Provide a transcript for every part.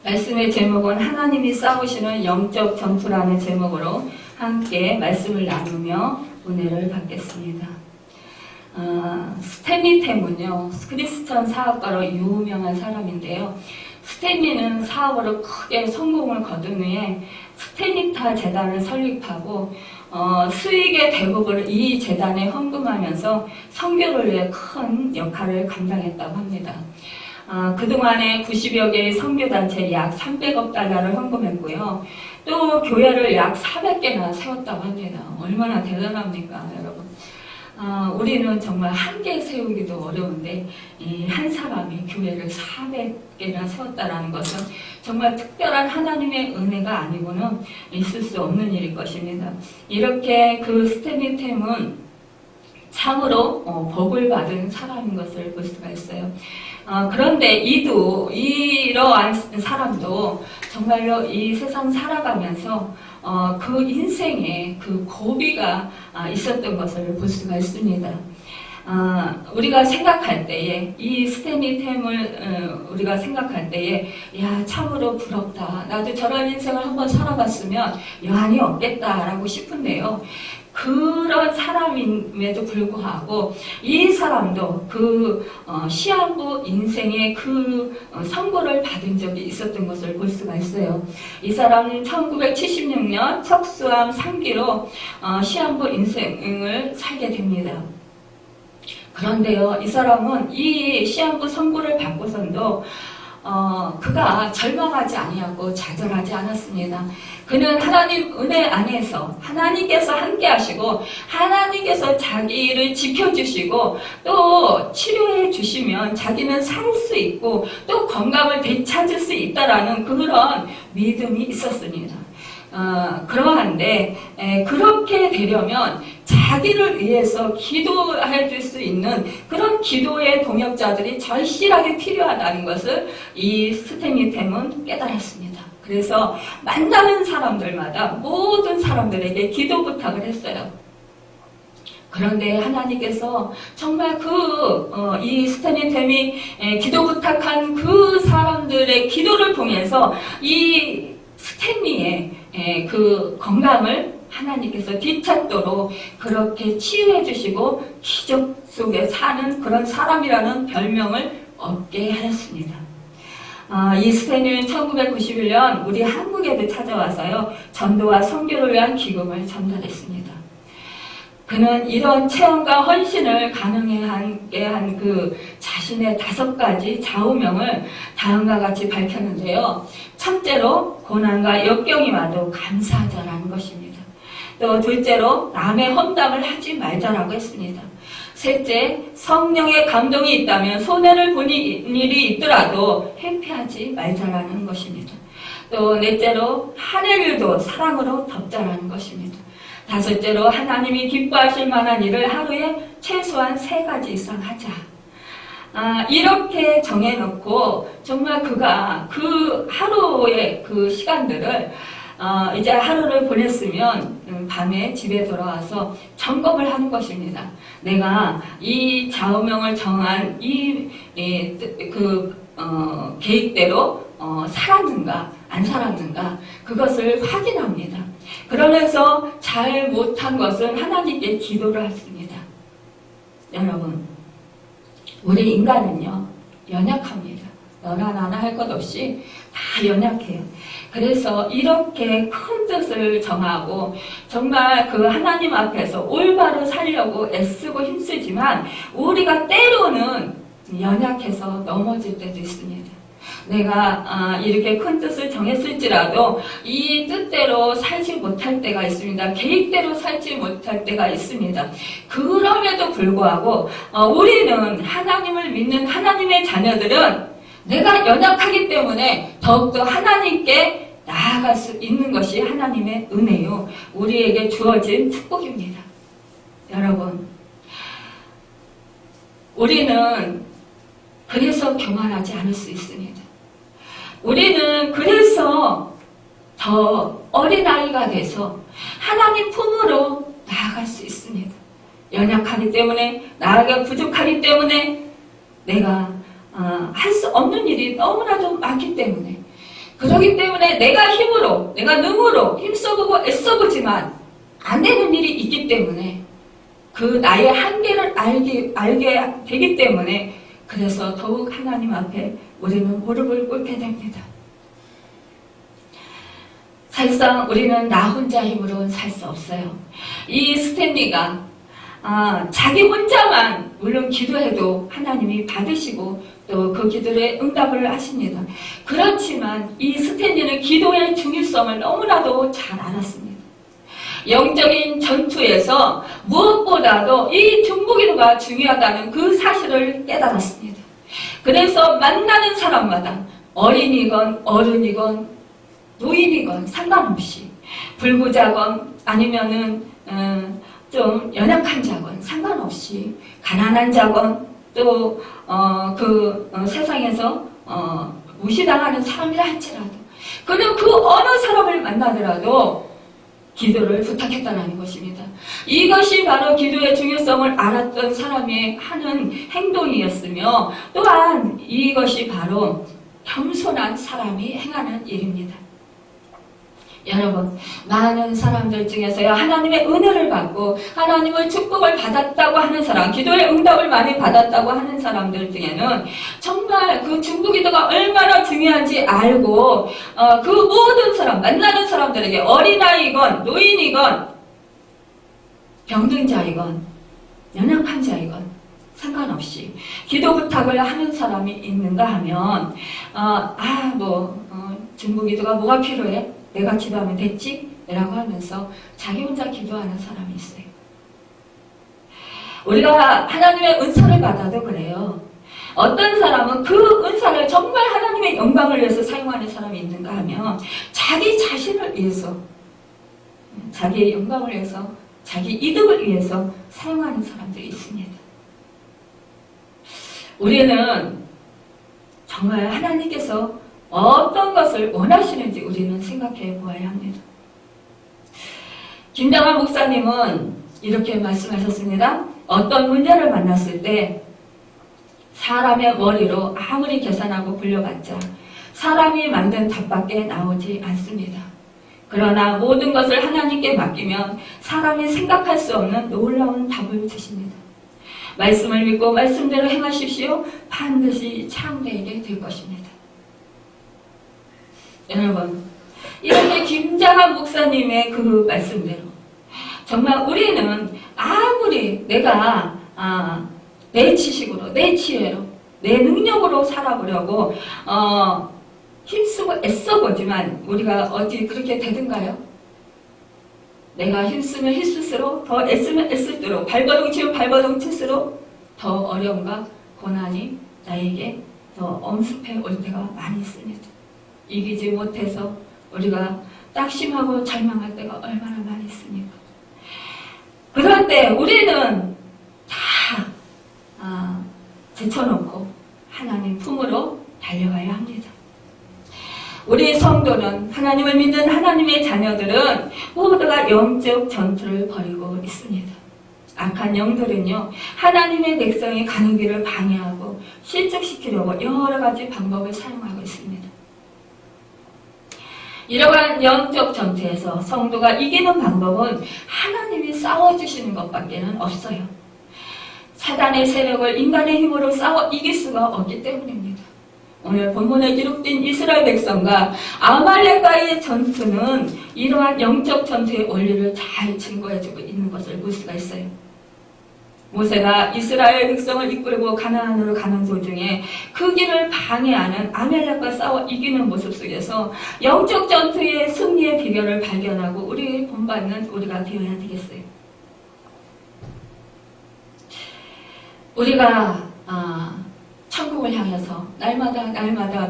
말씀의 제목은 하나님이 싸우시는 영적 전투라는 제목으로 함께 말씀을 나누며 은혜를 받겠습니다. 스탠리 템은요, 크리스천 사업가로 유명한 사람인데요. 스탠리는 사업으로 크게 성공을 거둔 후에 스탠리타 재단을 설립하고 수익의 대부분을 이 재단에 헌금하면서 선교를 위해 큰 역할을 감당했다고 합니다. 그동안에 90여 개의 선교단체에 약 300억 달러를 헌금했고요. 또 교회를 약 400개나 세웠다고 합니다. 얼마나 대단합니까, 여러분? 우리는 정말 한 개 세우기도 어려운데 이 한 사람이 교회를 400개나 세웠다는 것은 정말 특별한 하나님의 은혜가 아니고는 있을 수 없는 일일 것입니다. 이렇게 그 스탠리 템은 참으로 복을 받은 사람인 것을 볼 수가 있어요. 그런데 이러한 사람도 정말로 이 세상 살아가면서 그 인생에 그 고비가 있었던 것을 볼 수가 있습니다. 우리가 생각할 때에 이 스탠리 템을 우리가 생각할 때에 야 참으로 부럽다. 나도 저런 인생을 한번 살아봤으면 여한이 없겠다라고 싶은데요. 그런 사람임에도 불구하고 이 사람도 그 시한부 인생의 그 선고를 받은 적이 있었던 것을 볼 수가 있어요. 이 사람은 1976년 척수암 3기로 시한부 인생을 살게 됩니다. 그런데요, 이 사람은 이 시한부 선고를 받고선도 그가 절망하지 아니하고 좌절하지 않았습니다. 그는 하나님 은혜 안에서 하나님께서 함께 하시고 하나님께서 자기를 지켜주시고 또 치료해 주시면 자기는 살 수 있고 또 건강을 되찾을 수 있다라는 그런 믿음이 있었습니다. 그러한데 그렇게 되려면 자기를 위해서 기도해 줄 수 있는 그런 기도의 동역자들이 절실하게 필요하다는 것을 이 스탠리 템은 깨달았습니다. 그래서 만나는 사람들마다 모든 사람들에게 기도 부탁을 했어요. 그런데 하나님께서 정말 이 스탠리 템이 기도 부탁한 그 사람들의 기도를 통해서 이 스탠리의 그 건강을 하나님께서 되찾도록 그렇게 치유해 주시고 기적 속에 사는 그런 사람이라는 별명을 얻게 하였습니다. 이 스탠리는 1991년 우리 한국에도 찾아와서요, 전도와 선교를 위한 기금을 전달했습니다. 그는 이런 체험과 헌신을 가능하게 한 그 자신의 5가지 좌우명을 다음과 같이 밝혔는데요. 첫째로 고난과 역경이 와도 감사하자라는 것입니다. 또 둘째로 남의 험담을 하지 말자라고 했습니다. 셋째, 성령의 감동이 있다면 손해를 보는 일이 있더라도 회피하지 말자라는 것입니다. 또 넷째로 하늘 일도 사랑으로 덮자라는 것입니다. 다섯째로 하나님이 기뻐하실 만한 일을 하루에 최소한 3가지 이상 하자. 이렇게 정해놓고 정말 그가 그 하루의 그 시간들을 이제 하루를 보냈으면 밤에 집에 돌아와서 점검을 하는 것입니다. 내가 이 좌우명을 정한 계획대로 살았는가 안 살았는가 그것을 확인합니다. 그러면서 잘 못한 것은 하나님께 기도를 했습니다. 여러분, 우리 인간은요 연약합니다. 너나 나나 할 것 없이 다 연약해요. 그래서 이렇게 큰 뜻을 정하고 정말 그 하나님 앞에서 올바로 살려고 애쓰고 힘쓰지만 우리가 때로는 연약해서 넘어질 때도 있습니다. 내가 이렇게 큰 뜻을 정했을지라도 이 뜻대로 살지 못할 때가 있습니다. 계획대로 살지 못할 때가 있습니다. 그럼에도 불구하고 우리는 하나님을 믿는 하나님의 자녀들은 내가 연약하기 때문에 더욱더 하나님께 나아갈 수 있는 것이 하나님의 은혜요, 우리에게 주어진 축복입니다. 여러분, 우리는 그래서 교만하지 않을 수 있습니다. 우리는 그래서 더 어린아이가 돼서 하나님 품으로 나아갈 수 있습니다. 연약하기 때문에, 나아가 부족하기 때문에 내가 할 수 없는 일이 너무나도 많기 때문에, 그렇기 때문에 내가 힘으로, 내가 능으로 힘써보고 애써보지만 안 되는 일이 있기 때문에 그 나의 한계를 알게 되기 때문에, 그래서 더욱 하나님 앞에 우리는 무릎을 꿇게 됩니다. 사실상 우리는 나 혼자 힘으로는 살 수 없어요. 이 스탠리가 자기 혼자만 물론 기도해도 하나님이 받으시고 또 그 기도에 응답을 하십니다. 그렇지만 이 스탠리는 기도의 중요성을 너무나도 잘 알았습니다. 영적인 전투에서 무엇보다도 이 중보기도가 중요하다는 그 사실을 깨달았습니다. 그래서 만나는 사람마다 어린이건 어른이건 노인이건 상관없이, 불구자건 아니면은 좀 연약한 자건 상관없이, 가난한 자건 또 세상에서 무시당하는 사람이라 할지라도, 그리고 그 어느 사람을 만나더라도 기도를 부탁했다는 것입니다. 이것이 바로 기도의 중요성을 알았던 사람이 하는 행동이었으며, 또한 이것이 바로 겸손한 사람이 행하는 일입니다. 여러분, 많은 사람들 중에서요, 하나님의 은혜를 받고 하나님의 축복을 받았다고 하는 사람, 기도의 응답을 많이 받았다고 하는 사람들 중에는 정말 그 중보기도가 얼마나 중요한지 알고 그 모든 사람, 만나는 사람들에게 어린아이건 노인이건 병든자이건 연약한 자이건 상관없이 기도 부탁을 하는 사람이 있는가 하면 중보기도가 뭐가 필요해? 내가 기도하면 됐지? 라고 하면서 자기 혼자 기도하는 사람이 있어요. 우리가 하나님의 은사를 받아도 그래요. 어떤 사람은 그 은사를 정말 하나님의 영광을 위해서 사용하는 사람이 있는가 하면 자기 자신을 위해서, 자기의 영광을 위해서, 자기 이득을 위해서 사용하는 사람들이 있습니다. 우리는 정말 하나님께서 어떤 것을 원하시는지 우리는 생각해 보아야 합니다. 김장한 목사님은 이렇게 말씀하셨습니다. 어떤 문제를 만났을 때 사람의 머리로 아무리 계산하고 굴려봤자 사람이 만든 답밖에 나오지 않습니다. 그러나 모든 것을 하나님께 맡기면 사람이 생각할 수 없는 놀라운 답을 주십니다. 말씀을 믿고 말씀대로 행하십시오. 반드시 참되게 될 것입니다. 여러분, 이렇게 김장한 목사님의 그 말씀대로 정말 우리는 아무리 내가 내 지식으로, 내 지혜로, 내 능력으로 살아보려고 힘쓰고 애써보지만 우리가 어디 그렇게 되든가요? 내가 힘쓰면 힘쓸수록, 더 애쓰면 애쓸수록, 발버둥 치면 발버둥 칠수록 더 어려움과 고난이 나에게 더 엄습해 올 때가 많이 있습니다. 이기지 못해서 우리가 낙심하고 절망할 때가 얼마나 많이 있습니까? 그럴 때 우리는 다 제쳐놓고 하나님 품으로 달려가야 합니다. 우리 성도는, 하나님을 믿는 하나님의 자녀들은 모두가 영적 전투를 벌이고 있습니다. 악한 영들은요, 하나님의 백성이 가는 길을 방해하고 실족시키려고 여러 가지 방법을 사용하고 있습니다. 이러한 영적 전투에서 성도가 이기는 방법은 하나님이 싸워주시는 것밖에는 없어요. 사단의 세력을 인간의 힘으로 싸워 이길 수가 없기 때문입니다. 오늘 본문에 기록된 이스라엘 백성과 아말렉과의 전투는 이러한 영적 전투의 원리를 잘 증거해주고 있는 것을 볼 수가 있어요. 모세가 이스라엘 백성을 이끌고 가나안으로 가는 도중에 그 길을 방해하는 아말렉과 싸워 이기는 모습 속에서 영적 전투의 승리의 비결을 발견하고 우리 본받는 우리가 되어야 되겠어요. 우리가 천국을 향해서 날마다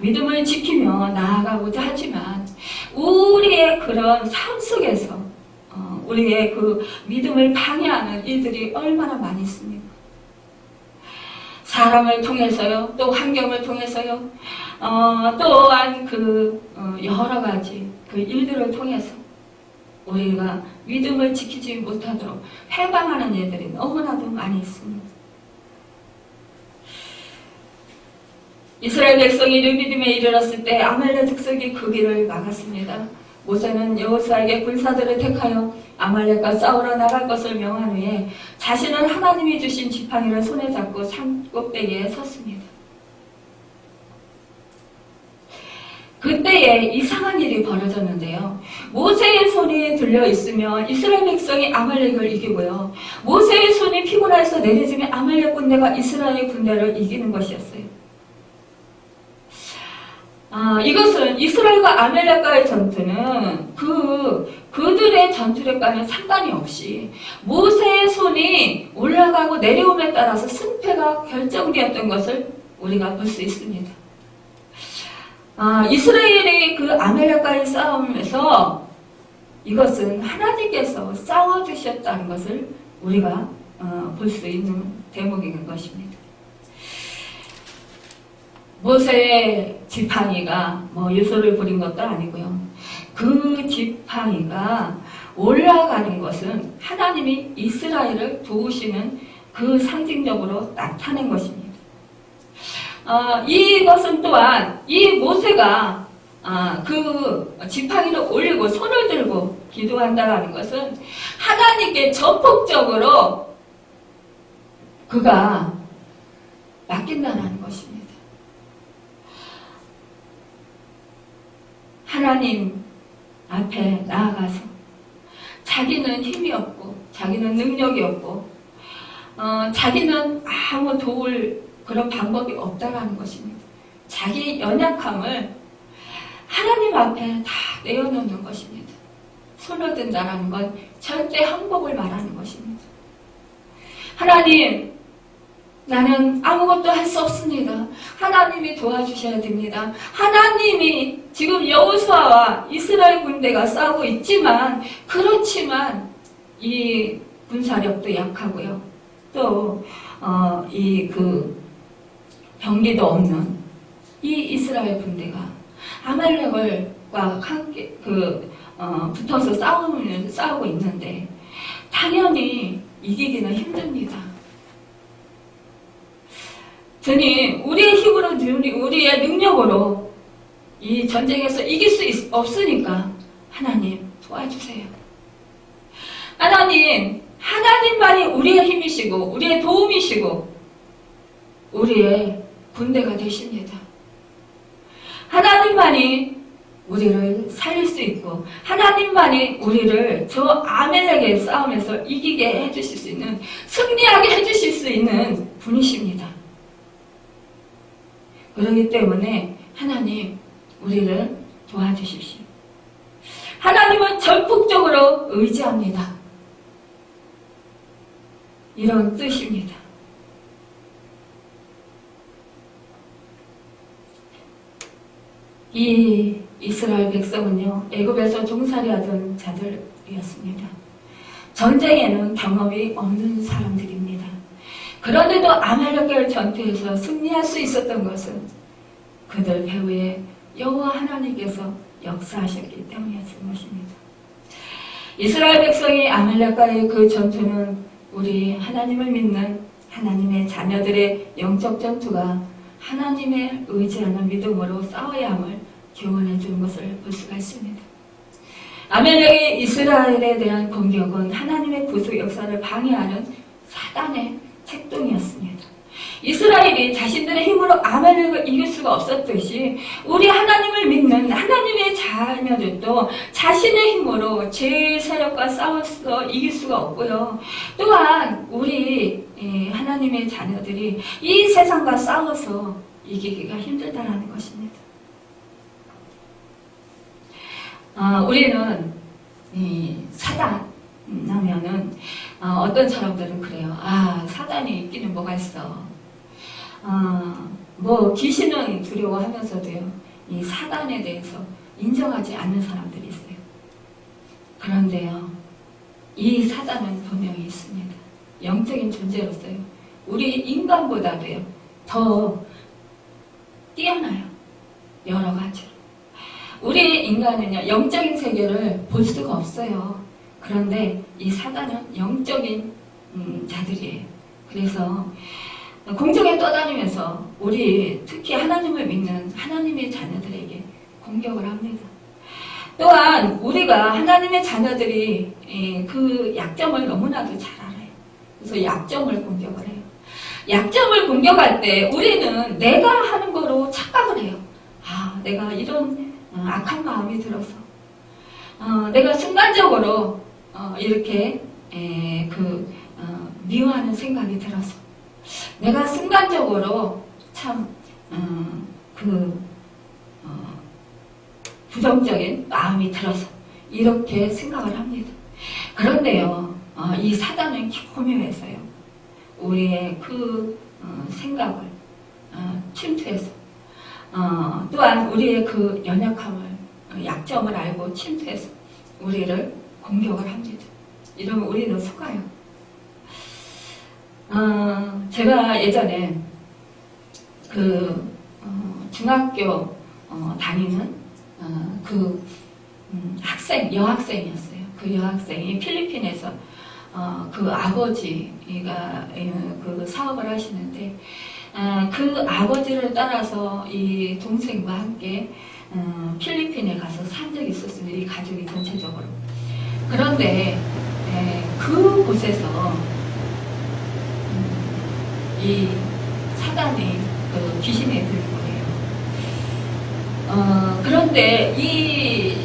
믿음을 지키며 나아가고자 하지만 우리의 그런 삶 속에서 우리의 그 믿음을 방해하는 일들이 얼마나 많이 있습니까? 사람을 통해서요, 또 환경을 통해서요, 또한 여러 가지 그 일들을 통해서 우리가 믿음을 지키지 못하도록 해방하는 일들이 너무나도 많이 있습니다. 이스라엘 백성이 르비딤에 이르렀을 때 아말렉 특성이 그 길을 막았습니다. 모세는 여호수아에게 군사들을 택하여 아말렉과 싸우러 나갈 것을 명한 후에 자신은 하나님이 주신 지팡이를 손에 잡고 산 꼭대기에 섰습니다. 그때에 이상한 일이 벌어졌는데요. 모세의 손이 들려 있으면 이스라엘 백성이 아말렉을 이기고요. 모세의 손이 피곤해서 내려지면 아말렉 군대가 이스라엘 군대를 이기는 것이었어요. 이것은 이스라엘과 아말렉과의 전투는 그들의 전투력과는 상관이 없이 모세의 손이 올라가고 내려옴에 따라서 승패가 결정되었던 것을 우리가 볼 수 있습니다. 이스라엘의 그 아말렉과의 싸움에서 이것은 하나님께서 싸워주셨다는 것을 우리가 볼 수 있는 대목인 것입니다. 모세의 지팡이가 유서를 부린 것도 아니고요. 그 지팡이가 올라가는 것은 하나님이 이스라엘을 도우시는 그 상징적으로 나타낸 것입니다. 이것은 또한 이 모세가 그 지팡이를 올리고 손을 들고 기도한다는 것은 하나님께 전폭적으로 그가 맡긴다는 것입니다. 하나님 앞에 나아가서 자기는 힘이 없고 자기는 능력이 없고 자기는 아무 도울 그런 방법이 없다라는 것입니다. 자기 연약함을 하나님 앞에 다 내어놓는 것입니다. 손을 든다는 건 절대 항복을 말하는 것입니다. 하나님, 나는 아무것도 할 수 없습니다. 하나님이 도와주셔야 됩니다. 하나님이 지금 여호수아와 이스라엘 군대가 싸우고 있지만 그렇지만 이 군사력도 약하고요. 또 병기도 없는 이 이스라엘 군대가 아말렉과 함께 붙어서 싸우고 있는데 당연히 이기기는 힘듭니다. 주님, 우리의 힘으로, 우리의 능력으로 이 전쟁에서 이길 수 없으니까 하나님 도와주세요. 하나님만이 우리의 힘이시고 우리의 도움이시고 우리의 군대가 되십니다. 하나님만이 우리를 살릴 수 있고 하나님만이 우리를 저 아말렉의 싸움에서 이기게 해주실 수 있는, 승리하게 해주실 수 있는 분이십니다. 그렇기 때문에 하나님 우리를 도와주십시오. 하나님은 전폭적으로 의지합니다. 이런 뜻입니다. 이 이스라엘 백성은요, 애굽에서 종살이하던 자들이었습니다. 전쟁에는 경험이 없는 사람들입니다. 그런데도 아말렉과의 전투에서 승리할 수 있었던 것은 그들 배후에 여호와 하나님께서 역사하셨기 때문이었던 것입니다. 이스라엘 백성이 아말렉과의 그 전투는 우리 하나님을 믿는 하나님의 자녀들의 영적 전투가 하나님의 의지하는 믿음으로 싸워야 함을 교훈해 주는 것을 볼 수가 있습니다. 아말렉의 이스라엘에 대한 공격은 하나님의 구속 역사를 방해하는 사단의 책동이었습니다. 이스라엘이 자신들의 힘으로 아말렉을 이길 수가 없었듯이 우리 하나님을 믿는 하나님의 자녀들도 자신의 힘으로 죄의 세력과 싸워서 이길 수가 없고요. 또한 우리 하나님의 자녀들이 이 세상과 싸워서 이기기가 힘들다라는 것입니다. 우리는 사단 하면은 어떤 사람들은 그래요. 사단이 있기는 뭐가 있어. 귀신은 두려워하면서도요, 이 사단에 대해서 인정하지 않는 사람들이 있어요. 그런데요, 이 사단은 분명히 있습니다. 영적인 존재로서요, 우리 인간보다도요, 더 뛰어나요. 여러 가지로. 우리 인간은요, 영적인 세계를 볼 수가 없어요. 그런데 이 사단은 영적인 자들이에요. 그래서 공중에 떠다니면서 우리 특히 하나님을 믿는 하나님의 자녀들에게 공격을 합니다. 또한 우리가 하나님의 자녀들이 그 약점을 너무나도 잘 알아요. 그래서 약점을 공격을 해요. 약점을 공격할 때 우리는 내가 하는 거로 착각을 해요. 아, 내가 이런 악한 마음이 들어서 내가 순간적으로 이렇게 미워하는 생각이 들어서 내가 순간적으로 참 부정적인 마음이 들어서 이렇게 생각을 합니다. 그런데요, 이 사단은 교묘해서요, 우리의 그 생각을 침투해서 또한 우리의 그 연약함을, 약점을 알고 침투해서 우리를 공격을 합니다. 이러면 우리는 속아요. 제가 예전에 중학교 다니는 여학생이었어요. 그 여학생이 필리핀에서 그 아버지가 그 사업을 하시는데 그 아버지를 따라서 이 동생과 함께 필리핀에 가서 산 적이 있었습니다. 이 가족이 전체적으로. 그런데 그곳에서 이 사단이 귀신이 들 거예요. 그런데 이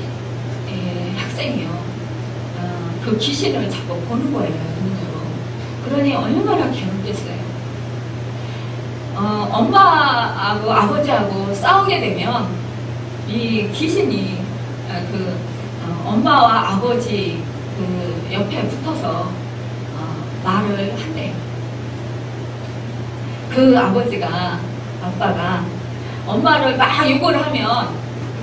학생이요, 그 귀신을 자꾸 보는 거예요, 눈으로. 그러니 얼마나 괴롭겠어요. 엄마하고 아버지하고 싸우게 되면 이 귀신이 엄마와 아버지 옆에 붙어서 말을 한대요. 그 아빠가 엄마를 막 욕을 하면,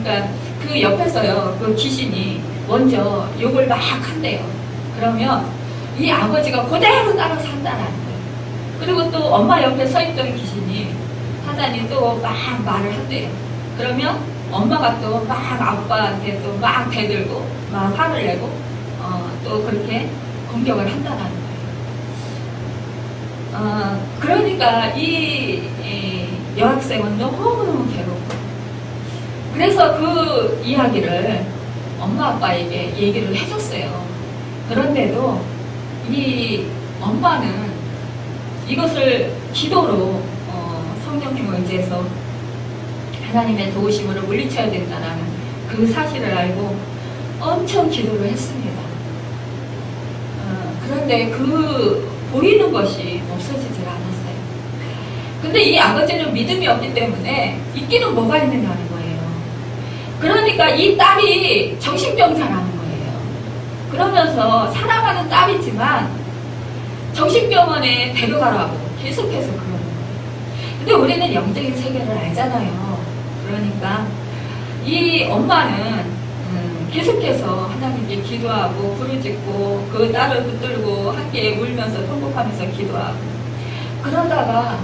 그러니까 그 옆에서요, 그 귀신이 먼저 욕을 막 한대요. 그러면 이 아버지가 그대로 따라서 한다는 거예요. 그리고 또 엄마 옆에 서 있던 귀신이, 사단이 또 막 말을 한대요. 그러면 엄마가 또 막 아빠한테 또 막 대들고 막 화를 내고 또 그렇게 공격을 한다는 거예요. 그러니까 이 여학생은 너무너무 괴롭고, 그래서 그 이야기를 엄마 아빠에게 얘기를 해줬어요. 그런데도 이 엄마는 이것을 기도로 성령님을 의지해서 하나님의 도우심으로 물리쳐야 된다는 그 사실을 알고 엄청 기도를 했습니다. 그런데 보이는 것이 없어지질 않았어요. 근데 이 아버지는 믿음이 없기 때문에 있기는 뭐가 있느냐는 거예요. 그러니까 이 딸이 정신병자라는 거예요. 그러면서 사랑하는 딸이지만 정신병원에 데려가라고 계속해서 그러는 거예요. 근데 우리는 영적인 세계를 알잖아요. 그러니까 이 엄마는 계속해서 하나님께 기도하고 부르짖고 그 딸을 붙들고 함께 울면서 통곡하면서 기도하고, 그러다가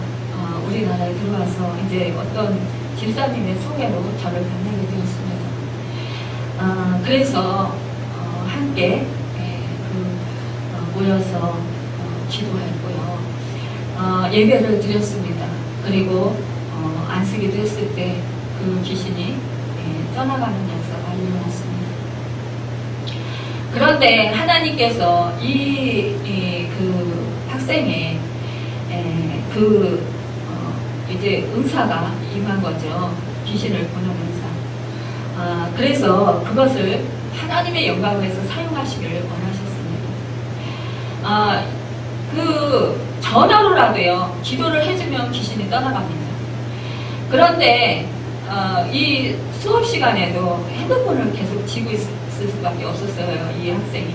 우리나라에 들어와서 이제 어떤 집사님의 소개로 저를 만나게 되었습니다. 그래서 함께 모여서 기도했고요. 예배를 드렸습니다. 그리고 안식기도 했을 때 그 귀신이 떠나가는 역사가 일어났습니다. 그런데 하나님께서 그 학생의 이제 은사가 임한 거죠. 귀신을 보는 은사. 그래서 그것을 하나님의 영광을 위해서 사용하시기를 원하셨습니다. 전화로라도요, 기도를 해주면 귀신이 떠나갑니다. 그런데 이 수업 시간에도 핸드폰을 계속 쥐고 있을 수밖에 없었어요, 이 학생이.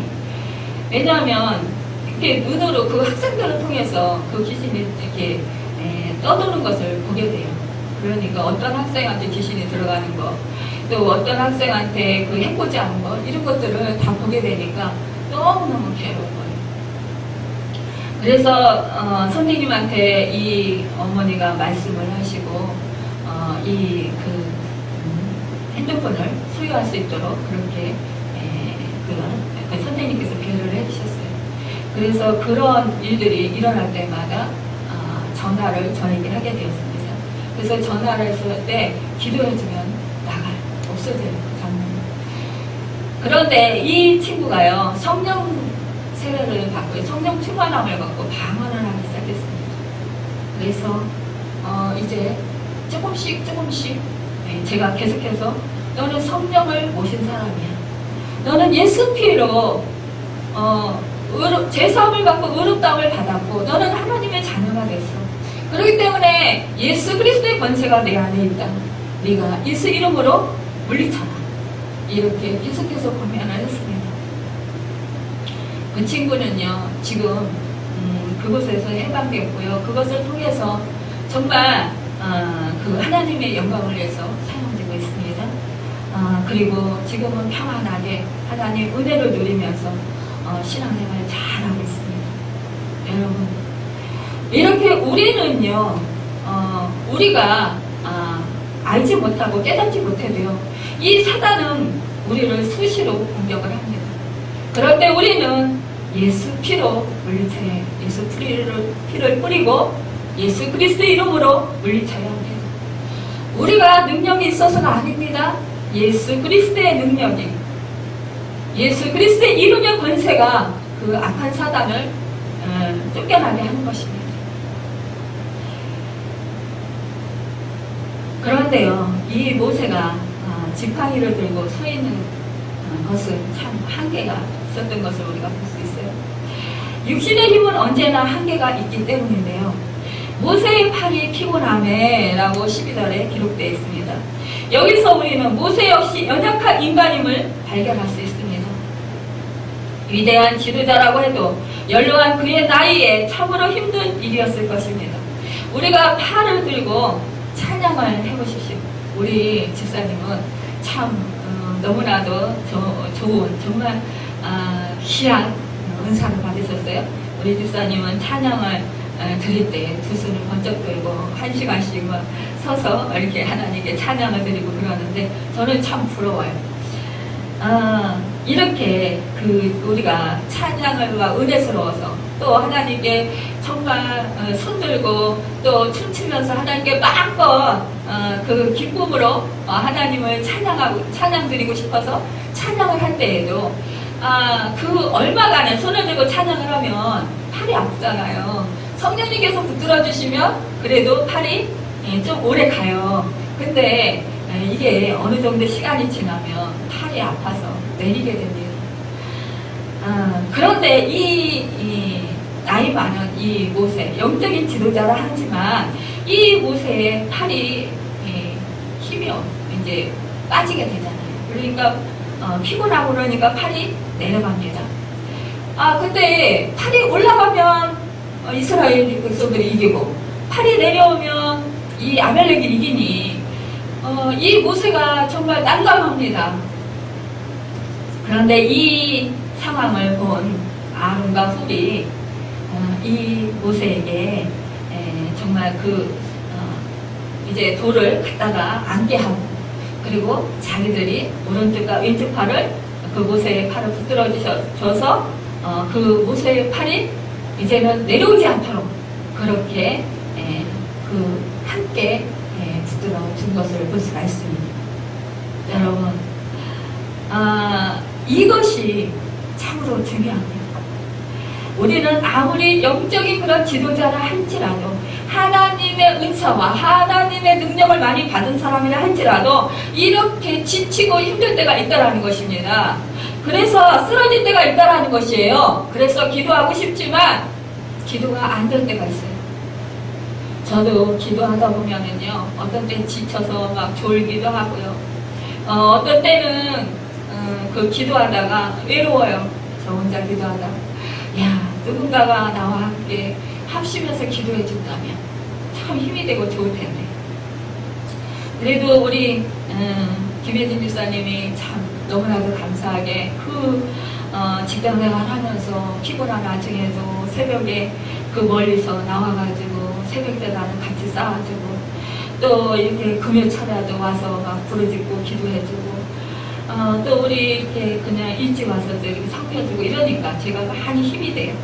왜냐하면 이렇게 눈으로 그 학생들을 통해서 그 귀신이 이렇게 떠도는 것을 보게 돼요. 그러니까 어떤 학생한테 귀신이 들어가는 거, 또 어떤 학생한테 그 해코지 하는 거, 이런 것들을 다 보게 되니까 너무너무 괴로운 거예요. 그래서 선생님한테 이 어머니가 말씀을 하시고 핸드폰을 소유할 수 있도록 그렇게 선생님께서 배려를 해주셨어요. 그래서 그런 일들이 일어날 때마다 전화를 저에게 하게 되었습니다. 그래서 전화를 했을 때 기도해주면 나가요. 없어져요. 장면. 그런데 이 친구가요, 성령 세례를 받고 성령 충만함을 받고 방언을 하기 시작했습니다. 그래서 이제 조금씩 제가 계속해서 너는 성령을 모신 사람이야. 너는 예수 피로 죄사함을 받고 의롭다함을 받았고 너는 하나님의 자녀가 됐어. 그렇기 때문에 예수 그리스도의 권세가 내 안에 있다. 네가 예수 이름으로 물리쳐라. 이렇게 계속해서 권면을 했습니다. 그 친구는요 지금 그곳에서 해방되었고요. 그것을 통해서 정말 그 하나님의 영광을 위해서 사용되고 있습니다. 그리고 지금은 평안하게 하나님 은혜를 누리면서 신앙생활을 잘하고 있습니다. 여러분, 이렇게 우리는요 우리가 알지 못하고 깨닫지 못해도요 이 사단은 우리를 수시로 공격을 합니다. 그럴 때 우리는 예수 피로 물리쳐야 해요. 예수 피를 뿌리고 예수 그리스도의 이름으로 물리쳐야 합니다. 우리가 능력이 있어서가 아닙니다. 예수 그리스도의 능력이, 예수 그리스도의 이름의 권세가 그 악한 사단을 쫓겨나게 하는 것입니다. 그런데요, 이 모세가 지팡이를 들고 서 있는 것은 참 한계가 있었던 것을 우리가 볼 수 있어요. 육신의 힘은 언제나 한계가 있기 때문인데요. 모세의 팔이 피곤하네 라고 12절에 기록되어 있습니다. 여기서 우리는 모세 역시 연약한 인간임을 발견할 수 있습니다. 위대한 지도자라고 해도 연로한 그의 나이에 참으로 힘든 일이었을 것입니다. 우리가 팔을 들고 찬양을 해보십시오. 우리 집사님은 참 너무나도 좋은 정말 귀한 은사를 받으셨어요. 우리 집사님은 찬양을 드릴 때 두 손을 번쩍 들고 1시간씩 막 서서 이렇게 하나님께 찬양을 드리고 그러는데 저는 참 부러워요. 이렇게 우리가 찬양을 은혜스러워서 또 하나님께 정말 손들고 또 춤추면서 하나님께 마음껏 그 기쁨으로 하나님을 찬양드리고 싶어서 찬양을 할 때에도 그 얼마간에 손을 들고 찬양을 하면 팔이 아프잖아요. 성령님께서 붙들어 주시면 그래도 팔이 좀 오래 가요. 근데 이게 어느 정도 시간이 지나면 팔이 아파서 내리게 됩니다. 그런데 이 나이 많은 이 모세, 영적인 지도자라 하지만 이 모세의 팔이 힘이 이제 빠지게 되잖아요. 그러니까 피곤하고 그러니까 팔이 내려갑니다. 근데 팔이 올라가면 이스라엘 백성들이 이기고 팔이 내려오면 이 아말렉이 이기니 이 모세가 정말 난감합니다. 그런데 이 상황을 본 아론과 훌이 이 모세에게 정말 이제 돌을 갖다가 앉게 하고 그리고 자기들이 오른쪽과 왼쪽 팔을 그 모세의 팔을 붙들어 줘서 그 모세의 팔이 이제는 내려오지 않도록 그렇게 함께 붙들어 준 것을 볼 수가 있습니다. 여러분, 이것이 참으로 중요합니다. 우리는 아무리 영적인 그런 지도자라 할지라도 하나님의 은사와 하나님의 능력을 많이 받은 사람이라 할지라도 이렇게 지치고 힘들 때가 있다라는 것입니다. 그래서 쓰러질 때가 있다라는 것이에요. 그래서 기도하고 싶지만 기도가 안 될 때가 있어요. 저도 기도하다 보면은요, 어떤 때는 지쳐서 막 졸기도 하고요. 어떤 때는 그 기도하다가 외로워요. 저 혼자 기도하다가. 야, 누군가가 나와 함께 합심해서 기도해 준다면 참 힘이 되고 좋을 텐데. 그래도 우리 김혜진 집사님이 참 너무나도 감사하게 직장생활 하면서 피곤한 나중에도 새벽에 그 멀리서 나와가지고 새벽제단을 같이 쌓아주고 또 이렇게 금요철야도 와서 막 부르짖고 기도해주고 또 우리 이렇게 그냥 일찍 와서도 이렇게 섬겨주고 이러니까 제가 많이 힘이 돼요.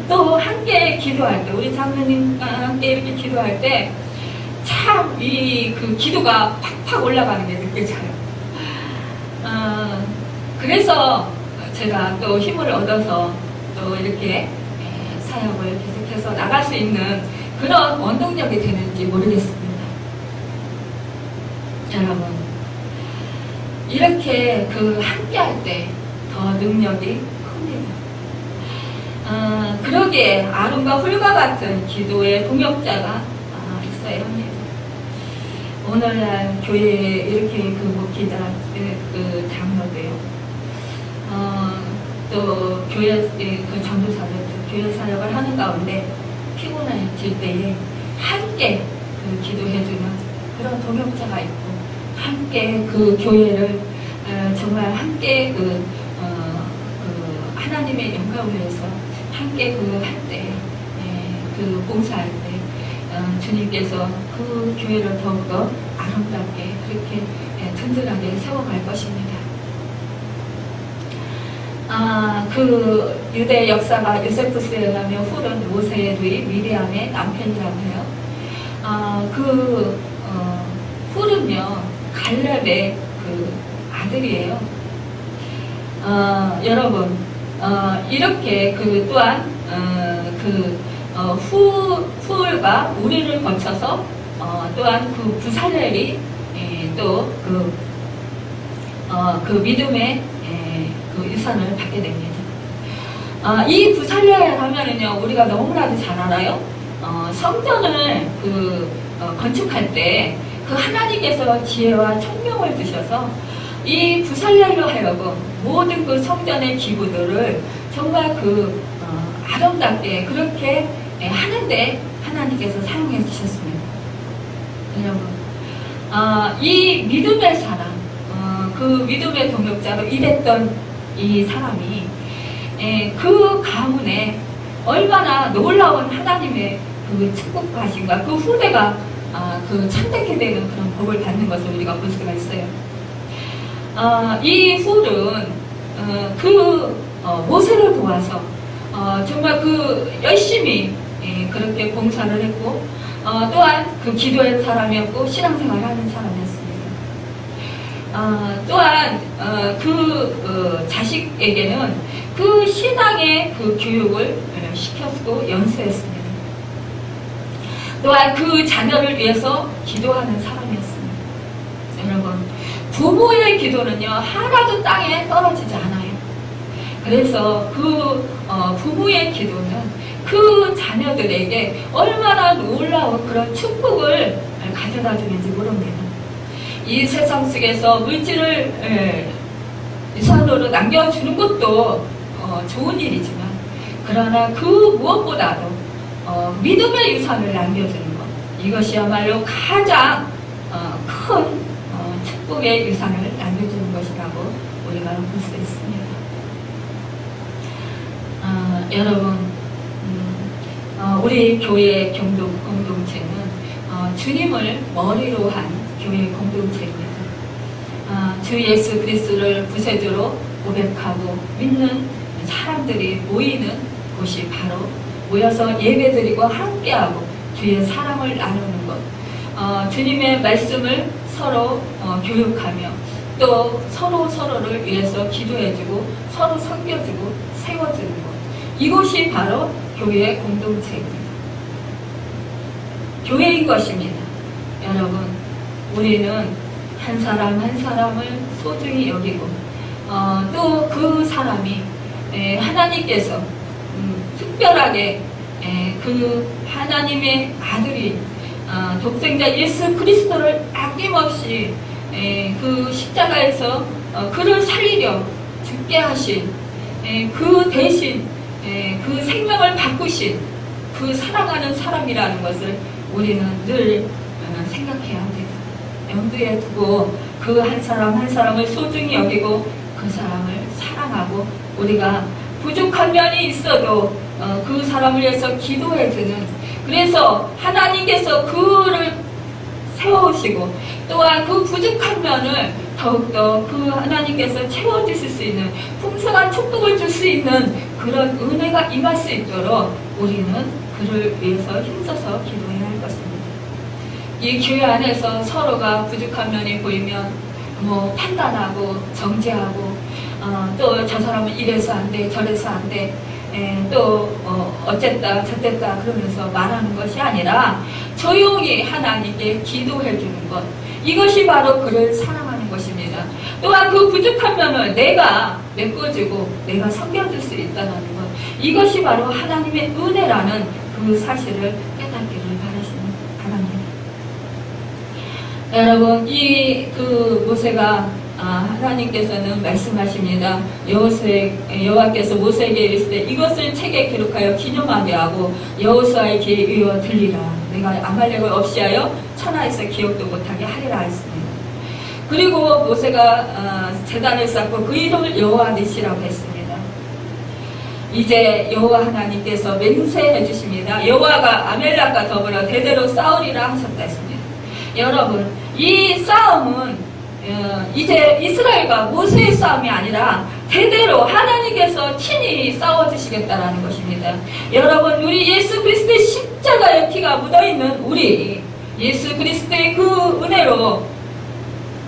또 함께 기도할 때, 우리 장로님과 함께 이렇게 기도할 때, 참, 그 기도가 팍팍 올라가는 게 느껴져요. 그래서 제가 또 힘을 얻어서 또 이렇게 사역을 계속해서 나갈 수 있는 그런 원동력이 되는지 모르겠습니다. 여러분, 이렇게 함께 할 때 더 능력이 큽니다. 그러기에 아론과 훌과 같은 기도의 동역자가 있어야 합니다. 오늘날 교회에 이렇게 목회자, 장로도요. 또 교회 전도사들도 교회 사역을 하는 가운데 피곤해질 때에 함께 기도해주는 그런 동역자가 있고, 함께 교회를 정말 함께 하나님의 영광을 위해서 함께 할 때, 봉사할 때 주님께서 그 교회를 더욱더 아름답게 그렇게 든든하게 세워갈 것입니다. 유대 역사가 요세푸스에 의하면 훌은 모세의 누이 미리암의 남편이라고 해요. 훌은요 갈렙의 아들이에요. 여러분, 이렇게 또한 훌과 우리를 거쳐서 또한 부살렐이 또 믿음의 유산을 받게 됩니다. 이 부살렐 하면은요, 우리가 너무나도 잘 알아요. 성전을 건축할 때 하나님께서 지혜와 총명을 주셔서 이 부살렐로 하여금 모든 성전의 기구들을 정말 아름답게 그렇게 하는데 하나님께서 사용해 주셨습니다. 여러분, 이 믿음의 사람, 믿음의 동역자로 일했던 이 사람이 그 가문에 얼마나 놀라운 하나님의 축복하심과 후대가 참되게 되는 그런 복을 받는 것을 우리가 볼 수가 있어요. 이 훌은 모세를 도와서 정말 열심히 그렇게 봉사를 했고, 또한 기도의 사람이었고 신앙생활을 하는 사람이었습니다. 또한 자식에게는 신앙의 교육을 시켰고 연수했습니다. 또한 자녀를 위해서 기도하는 사람이었습니다. 여러분, 부모의 기도는요 하나도 땅에 떨어지지 않아요. 그래서 부모의 기도는 자녀들에게 얼마나 놀라운 그런 축복을 가져다 주는지 모릅니다. 이 세상 속에서 물질을 유산으로 남겨주는 것도 좋은 일이지만, 그러나 무엇보다도 믿음의 유산을 남겨주는 것, 이것이야말로 가장 큰 축복의 유산을 남겨주는 것이라고 우리가 볼 수 있습니다. 여러분, 우리 교회의 공동체는 주님을 머리로 한 교회 공동체입니다. 주 예수 그리스도를 구세주로 고백하고 믿는 사람들이 모이는 곳이 바로 모여서 예배드리고 함께하고 주의 사랑을 나누는 것, 주님의 말씀을 서로 교육하며 또 서로를 위해서 기도해주고 서로 섬겨주고 세워주는 것, 이곳이 바로 교회의 공동체입니다. 교회인 것입니다. 여러분, 우리는 한 사람 한 사람을 소중히 여기고 또 사람이 하나님께서 특별하게 하나님의 아들이 독생자 예수 그리스도를 아낌없이 십자가에서 그를 살리려 죽게 하신 대신 생명을 바꾸신 사랑하는 사람이라는 것을 우리는 늘 생각해야 합니다. 염두에 두고 한 사람 한 사람을 소중히 여기고 그 사람을 사랑하고, 우리가 부족한 면이 있어도 그 사람을 위해서 기도해주는, 그래서 하나님께서 그를 세워오시고 또한 부족한 면을 더욱더 그 하나님께서 채워주실 수 있는 풍성한 축복을 줄 수 있는 그런 은혜가 임할 수 있도록 우리는 그를 위해서 힘써서 기도해야 할 것입니다. 이 교회 안에서 서로가 부족한 면이 보이면 뭐 판단하고 정죄하고 또 저 사람은 이래서 안 돼, 저래서 안 돼, 또 어쨌다 저쨌다 그러면서 말하는 것이 아니라 조용히 하나님께 기도해 주는 것, 이것이 바로 그를 사랑하는 것입니다. 또한 그 부족한 면을 내가 메꿔주고 내가 섬겨줄 수 있다는 것, 이것이 바로 하나님의 은혜라는 그 사실을 깨닫기를 바랍니다. 여러분, 이 그 모세가 하나님께서는 말씀하십니다. 여호와께서 모세에게 이르시되 이것을 책에 기록하여 기념하게 하고 여호수아의 귀에 이어 들리라. 내가 아말렉을 없이하여 천하에서 기억도 못하게 하리라 했습니다. 그리고 모세가 제단을 쌓고 그 이름을 여호와 니시라고 했습니다. 이제 여호와 하나님께서 맹세해 주십니다. 여호와가 아말렉과 더불어 대대로 싸우리라 하셨다 했습니다. 여러분, 이 싸움은 이제 이스라엘과 모세의 싸움이 아니라 대대로 하나님께서 친히 싸워주시겠다라는 것입니다. 여러분, 우리 예수 그리스도의 십자가의 피가 묻어있는 우리, 예수 그리스도의 그 은혜로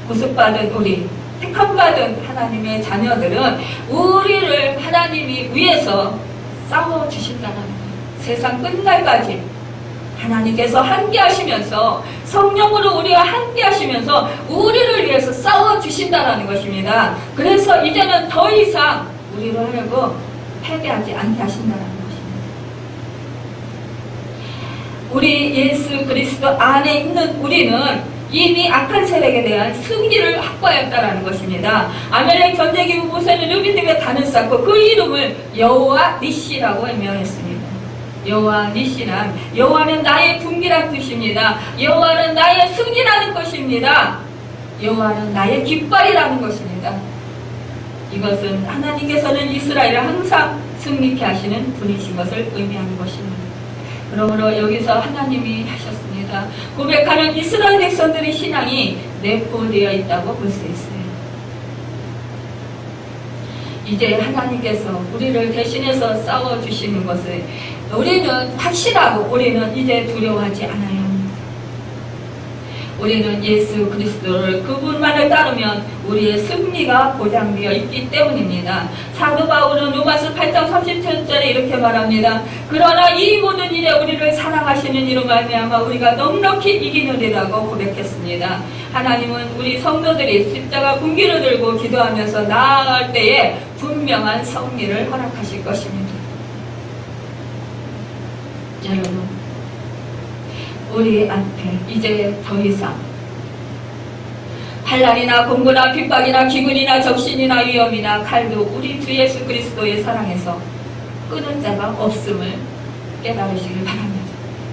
구속받은 우리, 택함받은 하나님의 자녀들은 우리를 하나님이 위해서 싸워주신다는 것, 세상 끝날까지 하나님께서 함께 하시면서 성령으로 우리와 함께 하시면서 우리를 위해서 싸워주신다는 것입니다. 그래서 이제는 더 이상 우리로 하려고 패배하지 않게 하신다는 것입니다. 우리 예수 그리스도 안에 있는 우리는 이미 악한 세력에 대한 승리를 확보하였다는 것입니다. 아말렉 전쟁 이후 모세는 르비딤에 단을 쌓고 그 이름을 여호와 니시라고 명했습니다. 여호와 니시란, 여호와는 나의 분기란 뜻입니다. 여호와는 나의 승리라는 것입니다. 여호와는 나의 깃발이라는 것입니다. 이것은 하나님께서는 이스라엘을 항상 승리케 하시는 분이신 것을 의미하는 것입니다. 그러므로 여기서 하나님이 하셨습니다. 고백하는 이스라엘 백성들의 신앙이 내포되어 있다고 볼 수 있어요. 이제 하나님께서 우리를 대신해서 싸워주시는 것을 우리는 확신하고 우리는 이제 두려워하지 않아야 합니다. 우리는 예수 그리스도를 그분만을 따르면 우리의 승리가 보장되어 있기 때문입니다. 사도 바울은 로마서 8장 37절에 이렇게 말합니다. 그러나 이 모든 일에 우리를 사랑하시는 이로 말미암아 우리가 넉넉히 이기느리라고 고백했습니다. 하나님은 우리 성도들이 십자가 분기를 들고 기도하면서 나아갈 때에 분명한 승리를 허락하실 것입니다. 여러분, 우리 앞에 이제 더 이상 환난이나 공고나 핍박이나 기근이나 적신이나 위험이나 칼도 우리 주 예수 그리스도의 사랑에서 끄는 자가 없음을 깨달으시길 바랍니다.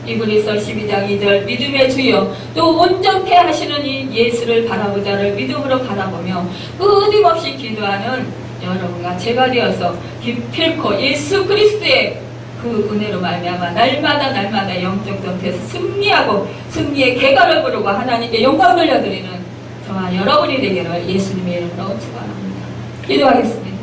이브리서 12장 2절 믿음의 주여 또 온전케 하시는 이 예수를 바라보자를 믿음으로 바라보며 끊임없이 기도하는 여러분과 제가 되어서 기필코 예수 그리스도의 그 은혜로 말미암아 날마다 영적 전투에서 승리하고 승리의 계가를 부르고 하나님께 영광 돌려드리는 저와 여러분이 되기를 예수님의 이름으로 축원합니다. 기도하겠습니다.